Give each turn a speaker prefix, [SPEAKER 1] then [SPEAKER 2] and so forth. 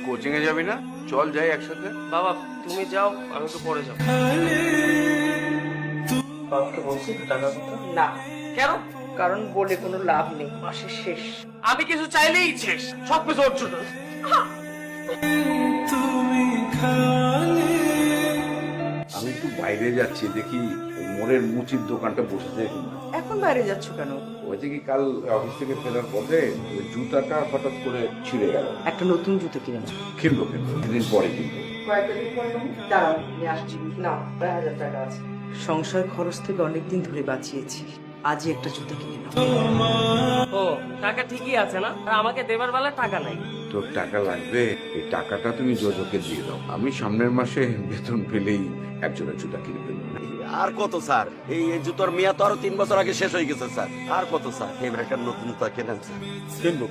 [SPEAKER 1] Coaching এ যাবি না? চল যাই একসাথে।
[SPEAKER 2] বাবা তুমি যাও, আমি তো পরে যাবো। বাবাকে বলছি টাকা কথা?
[SPEAKER 3] না,
[SPEAKER 2] কেন?
[SPEAKER 3] কারণ বলে কোনো লাভ নেই, মাসে শেষ।
[SPEAKER 2] আমি কিছু চাইলেই শেষ, সবকিছু ওর জন্য।
[SPEAKER 1] আমি একটু বাইরে যাচ্ছি, দেখি মোড়ের মুচির দোকানটা বসেছে কিনা।
[SPEAKER 3] এখন বাইরে যাচ্ছ কেন?
[SPEAKER 1] হয়েছে কি, কাল অফিস থেকে ফেরার পথে ওই জুতাটা হঠাৎ করে ছিঁড়ে গেল।
[SPEAKER 3] একটা নতুন জুতো কিনে নাও।
[SPEAKER 1] কিনবো দুদিন পরে কিনবো।
[SPEAKER 3] কয়েকটা দিন পরে দাঁড়াও, নিয়ে আসছি। নাও, 1000 টাকা আছে। সংসার খরচ থেকে অনেকদিন ধরে বাঁচিয়েছি, আজই একটা জুতো কিনে নাও।
[SPEAKER 2] ও টাকা ঠিকই আছে না, আর আমাকে দেবার বেলা টাকা নাই।
[SPEAKER 1] তোর টাকা লাগবে, এই টাকাটা তুমি জোজোকে দিয়ে দাও। আমি সামনের মাসে বেতন পেলেই একজনের জুতা কিনে ফেলবো।
[SPEAKER 4] আর কত স্যার, এই জুতোর মেয়া তো আরো 3 বছর আগে শেষ হয়ে গেছে স্যার। আর কত স্যার, এবার একটা নতুন জুতা কেনেন স্যার।
[SPEAKER 1] কিনবো।